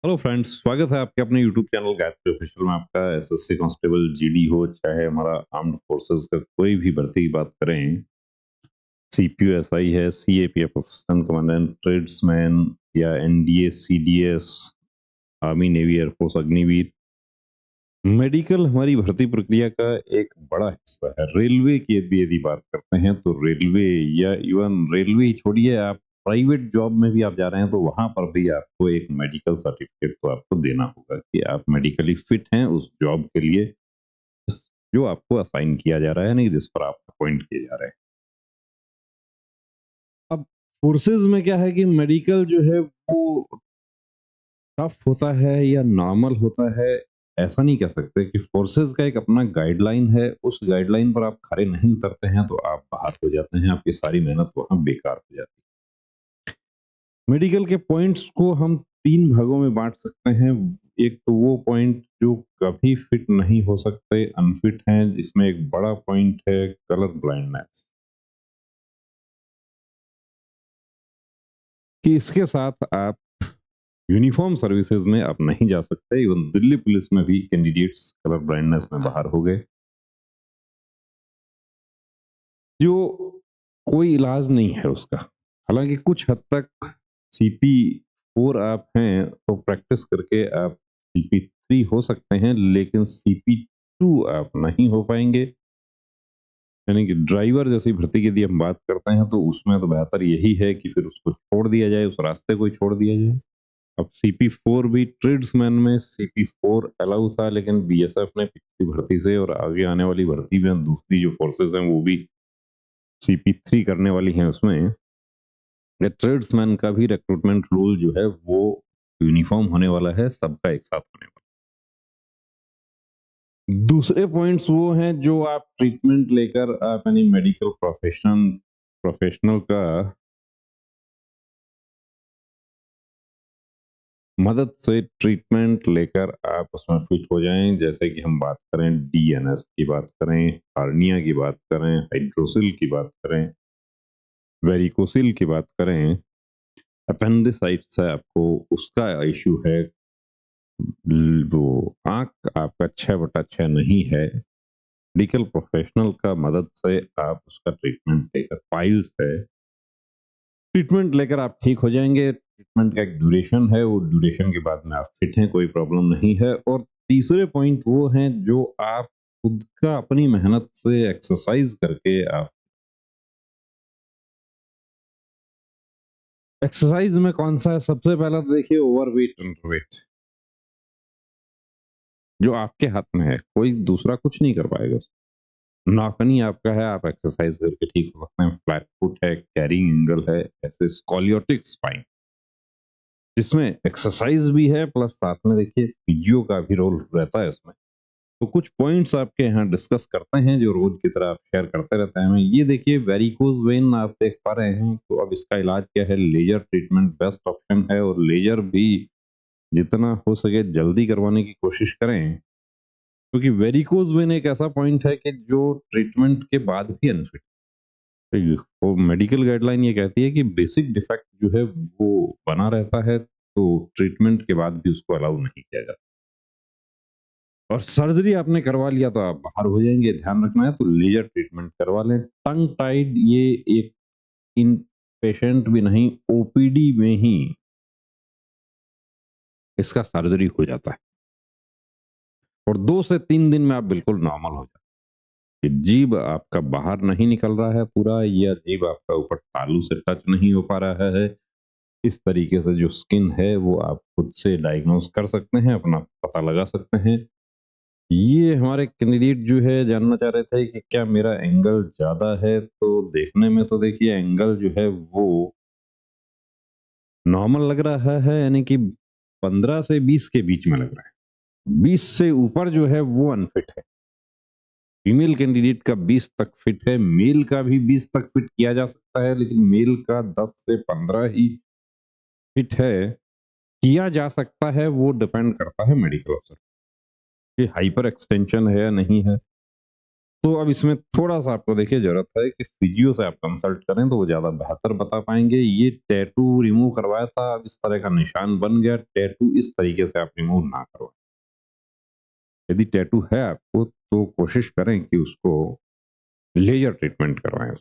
Hello friends, स्वागत है आपके अपने यूट्यूब चैनल गायत्री ऑफिशियल में। आपका एसएससी कांस्टेबल, जीडी हो, चाहे हमारा आर्म्ड फोर्सेस का कोई भी भर्ती की बात करें, सीपीयू एसआई है, सीएपीएफ असिस्टेंट कमांडेंट, ट्रेड्समैन या NDA, CDS, army, navy, air force, Agniveer, medical हमारी भर्ती प्रक्रिया का एक बड़ा हिस्सा है। रेलवे की यदि बात करते हैं तो रेलवे या इवन रेलवे ही छोड़िए, आप प्राइवेट जॉब में भी आप जा रहे हैं तो वहां पर भी आपको एक मेडिकल सर्टिफिकेट तो आपको देना होगा कि आप मेडिकली फिट हैं उस जॉब के लिए जो आपको असाइन किया जा रहा है, नहीं जिस पर आप अपॉइंट किए जा रहे हैं। अब फोर्सेज में क्या है कि मेडिकल जो है वो टफ होता है या नॉर्मल होता है, ऐसा नहीं कह सकते कि फोर्सेस का एक अपना गाइडलाइन है। उस गाइडलाइन पर आप खरे नहीं उतरते हैं तो आप बाहर हो जाते हैं, आपकी सारी मेहनत वहां बेकार हो जाती है। मेडिकल के पॉइंट्स को हम तीन भागों में बांट सकते हैं। एक तो वो पॉइंट जो कभी फिट नहीं हो सकते, अनफिट हैं, जिसमें एक बड़ा पॉइंट है कलर ब्लाइंडनेस, कि इसके साथ आप यूनिफॉर्म सर्विसेज में आप नहीं जा सकते। इवन दिल्ली पुलिस में भी कैंडिडेट्स कलर ब्लाइंडनेस में बाहर हो गए, जो कोई इलाज नहीं है उसका। हालांकि कुछ हद तक सीपी 4 आप हैं तो प्रैक्टिस करके आप सीपी 3 हो सकते हैं, लेकिन सीपी 2 आप नहीं हो पाएंगे। यानी कि ड्राइवर जैसी भर्ती की यदि हम बात करते हैं तो उसमें तो बेहतर यही है कि फिर उसको छोड़ दिया जाए, उस रास्ते को ही छोड़ दिया जाए। अब सीपी 4 भी ट्रेड्समैन में सीपी 4 अलाउ था, लेकिन बीएसएफ ने पिछली भर्ती से और आगे आने वाली भर्ती में दूसरी जो फोर्सेज हैं वो भी सीपी 3 करने वाली हैं। उसमें ट्रेड्समैन का भी रिक्रूटमेंट रूल जो है वो यूनिफॉर्म होने वाला है, सबका एक साथ होने वाला है। दूसरे पॉइंट्स वो हैं जो आप ट्रीटमेंट लेकर आप यानी मेडिकल प्रोफेशनल का मदद से ट्रीटमेंट लेकर आप उसमें फिट हो जाएं। जैसे कि हम बात करें डीएनएस की बात करें, हार्निया की बात करें, हाइड्रोसिल की बात करें, वेरिकोसिल की बात करें, अपेंडिसाइटिस है आपको, उसका इश्यू है, वो आंख आपका 6/6 नहीं है, मेडिकल प्रोफेशनल का मदद से आप उसका ट्रीटमेंट लेकर, पाइल्स है, ट्रीटमेंट लेकर आप ठीक हो जाएंगे। ट्रीटमेंट का एक ड्यूरेशन है, वो ड्यूरेशन के बाद में आप फिट हैं, कोई प्रॉब्लम नहीं है। और तीसरे पॉइंट वो हैं जो आप खुद का अपनी मेहनत से एक्सरसाइज करके आप, एक्सरसाइज में कौन सा है सबसे पहला तो देखिए, ओवरवेट, अंडरवेट, जो आपके हाथ में है, कोई दूसरा कुछ नहीं कर पाएगा। नाकनी आपका है, आप एक्सरसाइज करके ठीक हो सकते हैं। फ्लैट फुट है, कैरिंग एंगल है, ऐसे स्कॉलियोटिक स्पाइन, जिसमें एक्सरसाइज भी है प्लस साथ में देखिए फिजियो का भी रोल रहता है इसमें। तो कुछ पॉइंट्स आपके यहाँ डिस्कस करते हैं जो रोज की तरह आप शेयर करते रहते हैं हमें। ये देखिए वेरिकोज वेन आप देख पा रहे हैं, तो अब इसका इलाज क्या है? लेजर ट्रीटमेंट बेस्ट ऑप्शन है, और लेजर भी जितना हो सके जल्दी करवाने की कोशिश करें, क्योंकि वेरिकोज वेन एक ऐसा पॉइंट है कि जो ट्रीटमेंट के बाद भी अनफिट। वो मेडिकल गाइडलाइन ये कहती है कि बेसिक डिफेक्ट जो है वो बना रहता है, तो ट्रीटमेंट के बाद भी उसको अलाउ नहीं किया जाता। और सर्जरी आपने करवा लिया तो आप बाहर हो जाएंगे, ध्यान रखना है, तो लेजर ट्रीटमेंट करवा लें। टंग टाइड ये एक इन पेशेंट भी नहीं, ओपीडी में ही इसका सर्जरी हो जाता है, और 2 से 3 दिन में आप बिल्कुल नॉर्मल हो जाते हैं। जीभ आपका बाहर नहीं निकल रहा है पूरा, या जीभ आपका ऊपर तालू से टच नहीं हो पा रहा है, इस तरीके से जो स्किन है वो आप खुद से डायग्नोज कर सकते हैं, अपना पता लगा सकते हैं। ये हमारे कैंडिडेट जो है जानना चाह रहे थे कि क्या मेरा एंगल ज्यादा है, तो देखने में तो देखिए एंगल जो है वो नॉर्मल लग रहा है, यानी कि 15 से 20 के बीच में लग रहा है। 20 से ऊपर जो है वो अनफिट है। फीमेल कैंडिडेट का 20 तक फिट है, मेल का भी 20 तक फिट किया जा सकता है, लेकिन मेल का 10 से 15 ही फिट है, किया जा सकता है। वो डिपेंड करता है मेडिकल अफसर कि हाइपर एक्सटेंशन है या नहीं है। तो अब इसमें थोड़ा-सा आपको देखिए ज़रूरत है कि फिजियो से आप कंसल्ट करें तो वो ज़्यादा बेहतर बता पाएँगे। ये टैटू रिमूव करवाया था, अब इस तरह का निशान बन गया, टैटू इस तरीके से आप रिमूव ना करवाएँ। यदि टैटू है आपको तो कोशिश करें कि उसको लेज़र ट्रीटमेंट करवाएँ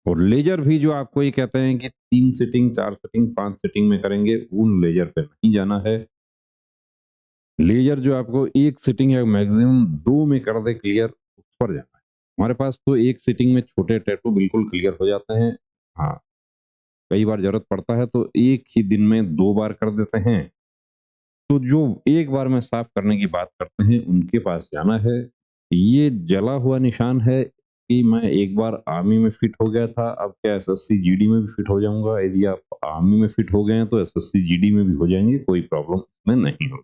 और लेज़र भी जो आपको ये कहते हैं कि 3 सिटिंग, 4 सिटिंग, 5 सिटिंग में करेंगे, उन लेज़र पे नहीं जाना है। लेज़र जो आपको 1 सिटिंग या मैक्सिमम 2 में कर दे क्लियर, उस पर जाना है। हमारे पास तो 1 सिटिंग में छोटे टैटू बिल्कुल क्लियर हो जाते हैं। हाँ, कई बार ज़रूरत पड़ता है तो एक ही दिन में 2 बार कर देते हैं। तो जो एक बार में साफ करने की बात करते हैं, उनके पास जाना है। ये जला हुआ निशान है कि मैं एक बार आर्मी में फिट हो गया था, अब क्या एसएससी जीडी में भी फिट हो जाऊँगा? यदि आप आर्मी में फिट हो गए हैं, तो एसएससी जीडी में भी हो जाएँगे, कोई प्रॉब्लम इसमें नहीं होगी।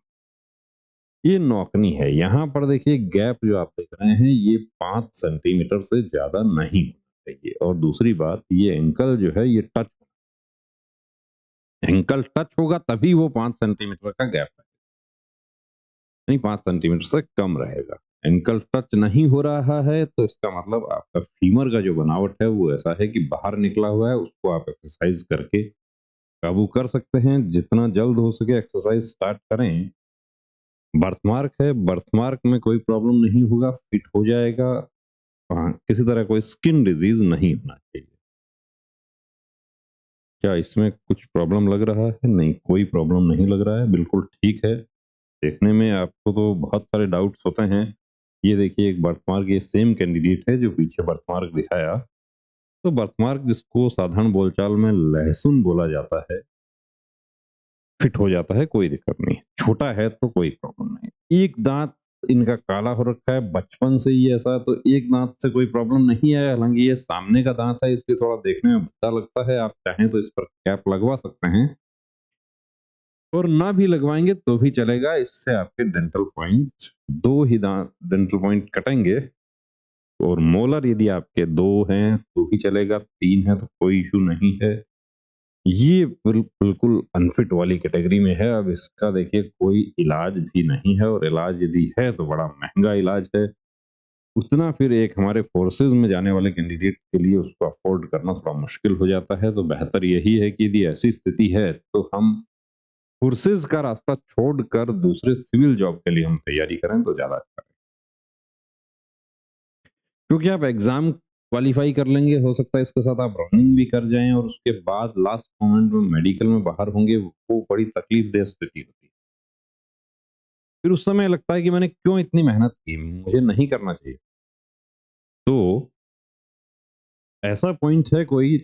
ये नौकनी है। यहाँ पर देखिए गैप जो आप देख रहे हैं, ये 5 सेंटीमीटर से ज़्यादा नहीं होना चाहिए और दूसरी बात, ये एंकल जो है, ये एंकल टच होगा तभी वो 5 सेंटीमीटर का गैप है, नहीं 5 सेंटीमीटर से कम रहेगा। एंकल टच नहीं हो रहा है तो इसका मतलब आपका फीमर का जो बनावट है वो ऐसा है कि बाहर निकला हुआ है, उसको आप एक्सरसाइज करके काबू कर सकते हैं। जितना जल्द हो सके एक्सरसाइज स्टार्ट करें। बर्थमार्क है, बर्थमार्क में कोई प्रॉब्लम नहीं होगा, फिट हो जाएगा। हाँ, किसी तरह कोई स्किन डिजीज नहीं होना चाहिए। क्या इसमें कुछ प्रॉब्लम लग रहा है? नहीं, कोई प्रॉब्लम नहीं लग रहा है, बिल्कुल ठीक है। देखने में आपको तो बहुत सारे डाउट्स होते हैं। ये देखिए एक बर्थमार्क, ये सेम कैंडिडेट है जो पीछे बर्थमार्क दिखाया। तो बर्थमार्क जिसको साधारण बोलचाल में लहसुन बोला जाता है, फिट हो जाता है, कोई दिक्कत नहीं। छोटा है तो कोई प्रॉब्लम नहीं। एक दाँत इनका काला हो रखा है, बचपन से ही ऐसा, तो एक दाँत से कोई प्रॉब्लम नहीं है, हालाँकि ये सामने का दाँत है इसलिए थोड़ा देखने में भद्दा लगता है। आप चाहें तो इस पर कैप लगवा सकते हैं और ना भी लगवाएँगे तो भी चलेगा, इससे आपके डेंटल पॉइंट 2 ही दाँत डेंटल पॉइंट कटेंगे और मोलर यदि आपके 2 हैं तो भी चलेगा, 3 है तो कोई इश्यू नहीं है। ये बिल्कुल अनफिट वाली कैटेगरी में है। अब इसका देखिए कोई इलाज भी नहीं है और इलाज यदि है तो बड़ा महँगा इलाज है। उतना फिर एक हमारे फोर्सेज़ में जाने वाले कैंडिडेट के लिए उसको अफ़ोर्ड करना थोड़ा मुश्किल हो जाता है। तो बेहतर यही है कि यदि ऐसी स्थिति है तो हम फोर्सेज़ का रास्ता छोड़कर दूसरे सिविल जॉब के लिए हम तैयारी करें तो ज़्यादा अच्छा है। क्योंकि आप एग्ज़ाम क्वालीफाई कर लेंगे, हो सकता है इसके साथ आप रनिंग भी कर जाएँ और उसके बाद लास्ट मोमेंट में मेडिकल में बाहर होंगे, वो बड़ी तकलीफ़देह स्थिति होती है। फिर उस समय लगता है कि मैंने क्यों इतनी मेहनत की? मुझे नहीं करना चाहिए। तो ऐसा पॉइंट है कोई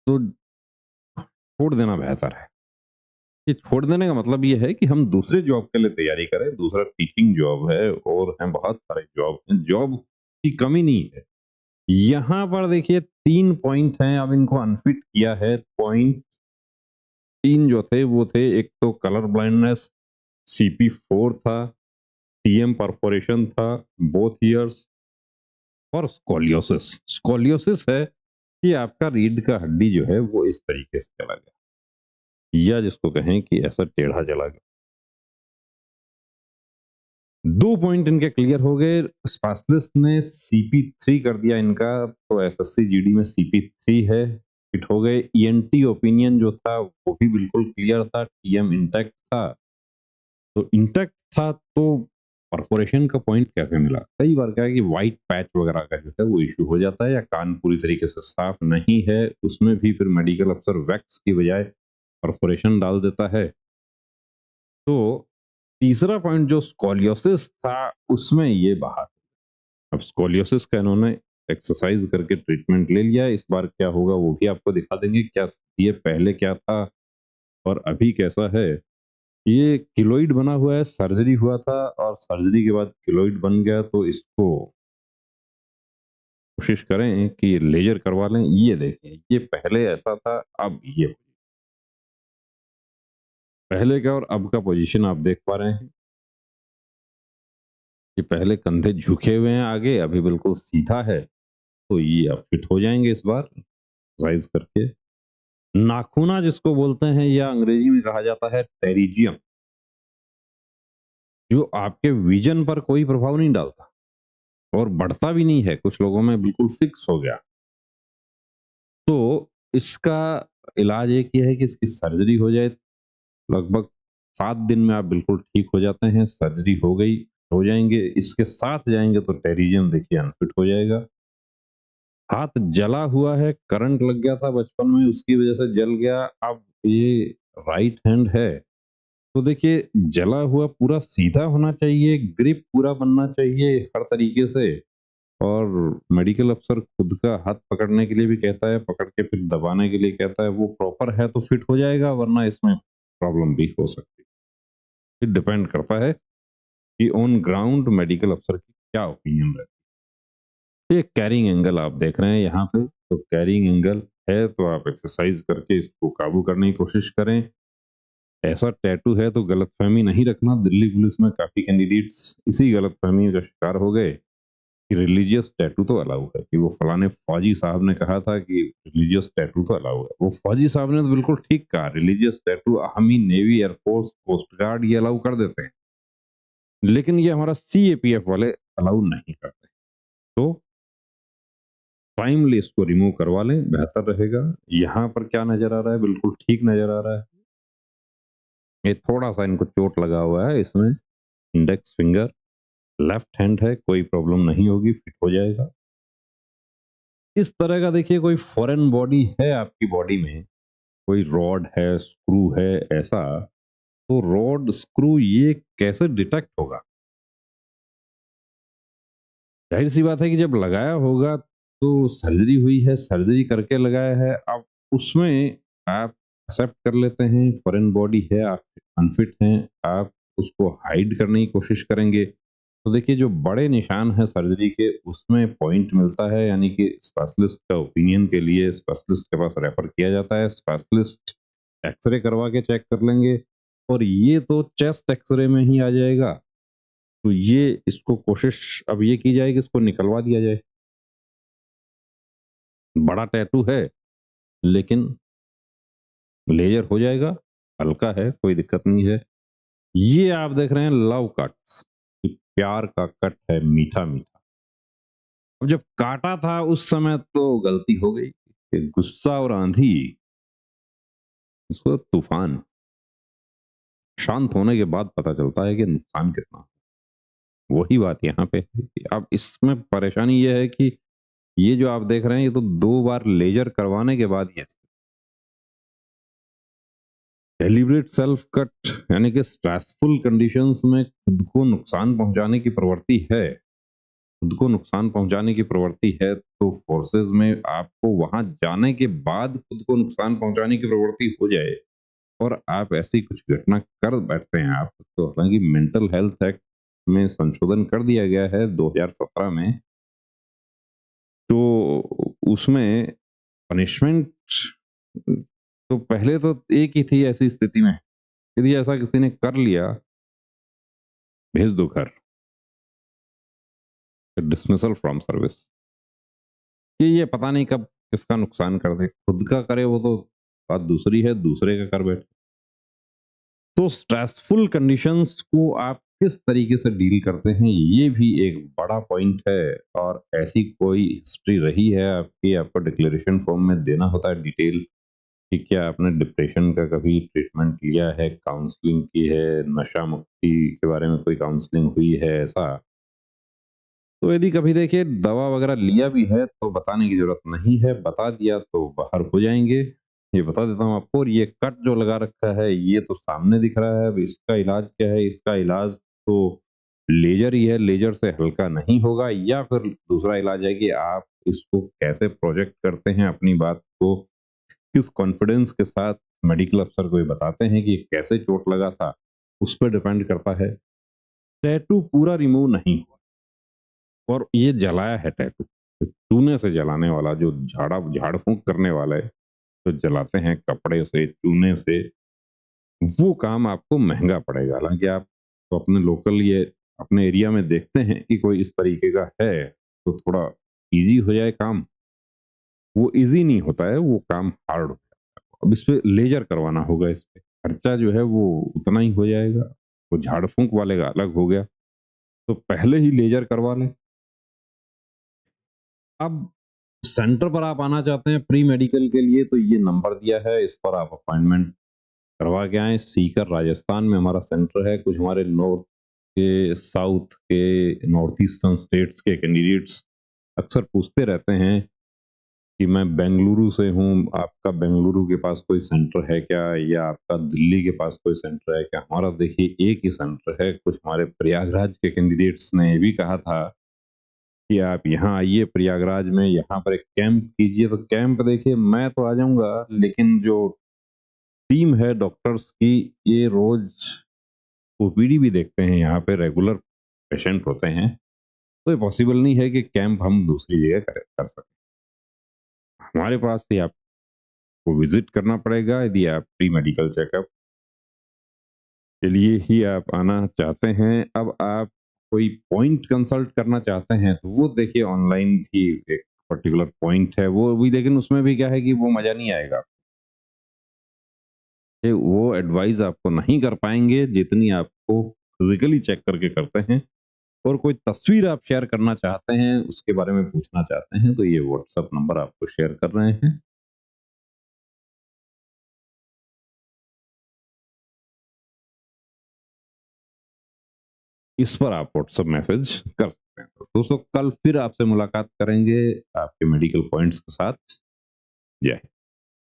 तो छोड़ देना बेहतर है। ये छोड़ देने का मतलब ये है कि हम दूसरे जॉब के लिए तैयारी करें, दूसरा टीचिंग जॉब है और हैं बहुत सारे जॉब हैं, जॉब की कमी नहीं है। यहाँ पर देखिए 3 पॉइंट हैं, अब इनको अनफिट किया है। पॉइंट 3 जो थे वो थे, एक तो कलर ब्लाइंडनेस, CP4 था, TM परफोरेशन था, बोथ ईयर्स और स्कोलियोसिस। स्कोलियोसिस है कि आपका रीढ़ का हड्डी जो है वो इस तरीके से चला गया या जिसको कहें कि ऐसा टेढ़ा चला गया। 2 पॉइंट इनके क्लियर हो गए। स्पेशलिस्ट ने CP3 कर दिया इनका, तो एसएससी जीडी में CP3 है, फिट हो गए। ईएनटी ओपिनियन जो था वो भी बिल्कुल क्लियर था, TM इंटैक्ट था। तो इंटैक्ट था तो परफोरेशन का पॉइंट कैसे मिला? कई बार क्या है कि व्हाइट पैच वगैरह का जो है वो इश्यू हो जाता है या कान पूरी तरीके से साफ नहीं है, उसमें भी फिर मेडिकल अफसर वैक्स की बजाय परफोरेशन डाल देता है। तो तीसरा पॉइंट जो स्कोलियोसिस था उसमें ये बाहर। अब स्कोलियोसिस का इन्होंने एक्सरसाइज करके ट्रीटमेंट ले लिया है, इस बार क्या होगा वो भी आपको दिखा देंगे, क्या स्थिति है, पहले क्या था और अभी कैसा है। ये किलोइड बना हुआ है, सर्जरी हुआ था और सर्जरी के बाद किलोइड बन गया, तो इसको कोशिश करें कि लेजर करवा लें। ये देखिए, ये पहले ऐसा था, अब ये पहले का और अब का पोजीशन आप देख पा रहे हैं कि पहले कंधे झुके हुए हैं आगे, अभी बिल्कुल सीधा है। तो ये अब फिट हो जाएंगे इस बार एक्सरसाइज करके। नाखूना जिसको बोलते हैं या अंग्रेजी में कहा जाता है टेरिजियम, जो आपके विजन पर कोई प्रभाव नहीं डालता। और बढ़ता भी नहीं है, कुछ लोगों में बिल्कुल फिक्स हो गया। तो इसका इलाज एक ही है कि इसकी सर्जरी हो जाए, लगभग 7 दिन में आप बिल्कुल ठीक हो जाते हैं, सर्जरी हो गई, हो जाएँगे, इसके साथ जाएँगे तो टेरिजियम देखिए अनफिट हो जाएगा। हाथ जला हुआ है, करंट लग गया था बचपन में, उसकी वजह से जल गया, अब ये राइट हैंड है, तो देखिए जला हुआ पूरा सीधा होना चाहिए, ग्रिप पूरा बनना चाहिए हर तरीके से। और मेडिकल अफ़सर खुद का हाथ पकड़ने के लिए भी कहता है, पकड़ के फिर दबाने के लिए कहता है, वो प्रॉपर है तो फिट हो जाएगा, वरना इसमें प्रॉब्लम भी हो सकती है। it डिपेंड करता है कि ऑन ग्राउंड मेडिकल अफ़सर की क्या ओपिनियन रहती है। ये कैरिंग एंगल आप देख रहे हैं यहाँ पे, तो कैरिंग एंगल है तो आप एक्सरसाइज़ करके इसको काबू करने की कोशिश करें। ऐसा टैटू है तो गलतफ़हमी नहीं रखना, दिल्ली पुलिस में काफ़ी कैंडिडेट्स इसी गलतफ़हमी का शिकार हो गए कि रिलीजियस टैटू तो अलाउ है, कि वो फलाने फौजी साहब ने कहा था कि रिलीजियस टैटू तो अलाउ है। वो फौजी साहब ने तो बिल्कुल ठीक कहा, religious tattoo army, navy, air force, coast guard ये अलाउ कर देते हैं। लेकिन ये हमारा सीएपीएफ वाले अलाउ नहीं करते। तो टाइमली इसको रिमूव करवा लें, बेहतर रहेगा। यहाँ पर क्या नज़र आ रहा है, बिल्कुल ठीक नज़र आ रहा है। ये थोड़ा-सा इनको चोट लगा हुआ है इसमें, इंडेक्स फिंगर, लेफ्ट हैंड है, कोई प्रॉब्लम नहीं होगी, फिट हो जाएगा। इस तरह का देखिए कोई फॉरेन बॉडी है आपकी बॉडी में, कोई रॉड है, स्क्रू है ऐसा, तो रॉड, स्क्रू ये कैसे डिटेक्ट होगा? ज़ाहिर-सी बात है कि जब लगाया होगा तो सर्जरी हुई है, सर्जरी करके लगाया है, अब उसमें आप एक्सेप्ट कर लेते हैं फॉरेन बॉडी है, आप अनफिट हैं, आप उसको हाइड करने की कोशिश करेंगे। तो देखिए जो बड़े निशान हैं सर्जरी के उसमें पॉइंट मिलता है, यानी कि स्पेशलिस्ट का ओपिनियन के लिए स्पेशलिस्ट के पास रेफर किया जाता है, स्पेशलिस्ट एक्स-रे करवा के चेक कर लेंगे और ये तो चेस्ट एक्स-रे में ही आ जाएगा। तो ये इसको कोशिश अब ये की जाए कि इसको निकलवा दिया जाए। बड़ा टैटू है लेकिन लेज़र हो जाएगा, हल्का है, कोई दिक्कत नहीं है। ये आप देख रहे हैं लव कट्स, कि प्यार का कट है मीठा-मीठा। अब जब काटा था उस समय तो गलती हो गई, कि गुस्सा और आँधी, उसको तूफ़ान, शांत होने के बाद पता चलता है कि नुकसान कितना। वही बात यहाँ पे है कि अब इसमें परेशानी ये है कि ये जो आप देख रहे हैं ये तो 2 बार लेज़र करवाने के बाद ये डेलिब्रेट सेल्फ कट, यानी कि स्ट्रेसफुल कंडीशंस में खुद को नुकसान पहुंचाने की प्रवृत्ति है, खुद को नुकसान पहुंचाने की प्रवृत्ति है, तो फोर्सेस में आपको वहां जाने के बाद खुद को नुकसान पहुंचाने की प्रवृत्ति हो जाए और आप ऐसी कुछ घटना कर बैठते हैं आप, तो हालांकि मेंटल हेल्थ एक्ट में संशोधन कर दिया गया है 2017 में, तो उसमें पनिशमेंट तो पहले तो एक ही थी ऐसी स्थिति में, यदि ऐसा किसी ने कर लिया, भेज दो घर, डिसमिसल फ्रॉम सर्विस। ये पता नहीं कब किसका नुकसान कर दे, खुद का करे वो तो बात दूसरी है, दूसरे का कर बैठे। तो स्ट्रेसफुल कंडीशंस को आप किस तरीके से डील करते हैं, ये भी एक बड़ा पॉइंट है। और ऐसी कोई हिस्ट्री रही है आपकी, आपको डिक्लेरेशन फॉर्म में देना होता है डिटेल कि क्या आपने डिप्रेशन का कभी ट्रीटमेंट लिया है, काउंसलिंग की है, नशा मुक्ति के बारे में कोई काउंसलिंग हुई है ऐसा। तो यदि कभी देखिए दवा वगैरह लिया भी है तो बताने की ज़रूरत नहीं है, बता दिया तो बाहर हो जाएँगे। ये बता देता हूँ आपको, और ये कट जो लगा रखा है ये तो सामने दिख रहा है, अब इसका इलाज क्या है? इसका इलाज तो लेज़र ही है, लेज़र से हल्का नहीं होगा, या फिर दूसरा इलाज है कि आप इसको कैसे प्रोजेक्ट करते हैं अपनी बात को, किस कॉन्फिडेंस के साथ मेडिकल अफ़सर को ये बताते हैं कि ये कैसे चोट लगा था, उस पे डिपेंड करता है। टैटू पूरा रिमूव नहीं हुआ और ये जलाया है टैटू। चूने से जलाने वाला, जो झाड़-फूँक करने वाले जो जलाते हैं कपड़े से, चूने से, वो काम आपको महँगा पड़ेगा। हालाँकि आप तो अपने लोकल ये अपने एरिया में देखते हैं कि कोई इस तरीके का है, तो थोड़ा ईज़ी हो जाए काम, वो ईज़ी नहीं होता है, वो काम हार्ड होता है। अब इसपे लेज़र करवाना होगा इसपे, खर्चा जो है वो उतना ही हो जाएगा। वो झाड़-फूँक वाले का अलग हो गया, तो पहले ही लेज़र करवा लें। अब सेंटर पर आप आना चाहते हैं प्री मेडिकल के लिए, तो ये नंबर दिया है, इस पर आप अपॉइंटमेंट करवा के आएँ। सीकर राजस्थान में हमारा सेंटर है। कुछ हमारे नॉर्थ के, साउथ के, नॉर्थ ईस्टर्न स्टेट्स के कैंडिडेट्स अक्सर पूछते रहते हैं कि मैं बेंगलुरु से हूँ, आपका बेंगलुरु के पास कोई सेंटर है क्या? या आपका दिल्ली के पास कोई सेंटर है क्या? हमारा देखिए एक ही सेंटर है। कुछ हमारे प्रयागराज के कैंडिडेट्स ने ये भी कहा था कि आप यहाँ आइए प्रयागराज में, यहाँ पर एक कैंप कीजिए। तो कैंप देखिए मैं तो आ जाऊँगा, लेकिन जो टीम है डॉक्टर्स की, ये रोज़ ओपीडी भी देखते हैं, यहाँ पे रेगुलर पेशेंट होते हैं। तो ये पॉसिबल नहीं है कि कैंप हम दूसरी जगह कर सकें। हमारे पास ही आपको विज़िट करना पड़ेगा यदि आप प्री मेडिकल चेकअप के लिए ही आप आना चाहते हैं। अब आप कोई पॉइंट कंसल्ट करना चाहते हैं, तो वो देखिए ऑनलाइन भी एक पर्टिकुलर पॉइंट है, वो भी, लेकिन उसमें भी क्या है कि वो मज़ा नहीं आएगा। वो एडवाइस आपको नहीं कर पाएँगे जितनी आपको फिज़िकली चेक करके करते हैं। और कोई तस्वीर आप शेयर करना चाहते हैं, उसके बारे में पूछना चाहते हैं, तो ये व्हाट्सएप नंबर आपको शेयर कर रहे हैं। इस पर आप व्हाट्सएप मैसेज कर सकते हैं। तो दोस्तों कल फिर आपसे मुलाकात करेंगे आपके मेडिकल पॉइंट्स के साथ। जय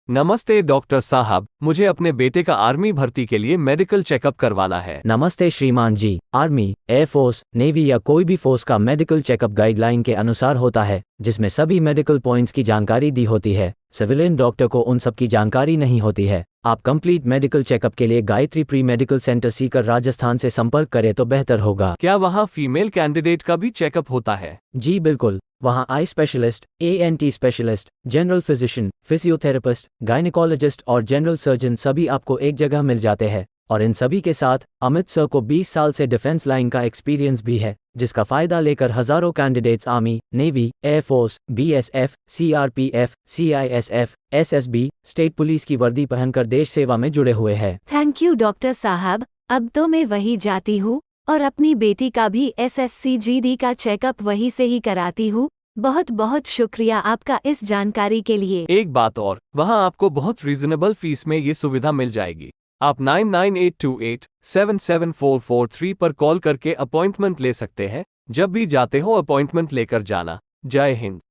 नमस्ते डॉक्टर साहब, मुझे अपने बेटे का आर्मी भर्ती के लिए मेडिकल चेकअप करवाना है। नमस्ते श्रीमान जी। आर्मी, एयरफोर्स, नेवी या कोई भी फोर्स का मेडिकल चेकअप गाइडलाइन के अनुसार होता है, जिसमें सभी मेडिकल पॉइंट्स की जानकारी दी होती है। सिविलियन डॉक्टर को उन सब की जानकारी नहीं होती है। आप कंप्लीट मेडिकल चेकअप के लिए Gayatri pre medical centre Sikar Rajasthan से संपर्क करें तो बेहतर होगा। क्या वहाँ फीमेल कैंडिडेट का भी चेकअप होता है? जी बिल्कुल, वहाँ eye specialist, ENT specialist, general physician, physiotherapist, gynaecologist और जनरल सर्जन सभी आपको एक जगह मिल जाते हैं। और इन सभी के साथ अमित सर को 20 साल से डिफेंस लाइन का एक्सपीरियंस भी है, जिसका फायदा लेकर हजारों candidates army, navy, air force, BSF, CRPF, CISF, SSB, state police की वर्दी पहनकर देश सेवा में जुड़े हुए हैं। थैंक यू डॉक्टर साहब, अब तो मैं वही जाती हूँ और अपनी बेटी का भी एसएससी जीडी का चेकअप वहीं से ही कराती हूँ। बहुत बहुत शुक्रिया आपका इस जानकारी के लिए। एक बात और, वहाँ आपको बहुत रीजनेबल फीस में ये सुविधा मिल जाएगी। आप 9982877443 पर कॉल करके अपॉइंटमेंट ले सकते हैं। जब भी जाते हो अपॉइंटमेंट लेकर जाना। जय हिंद।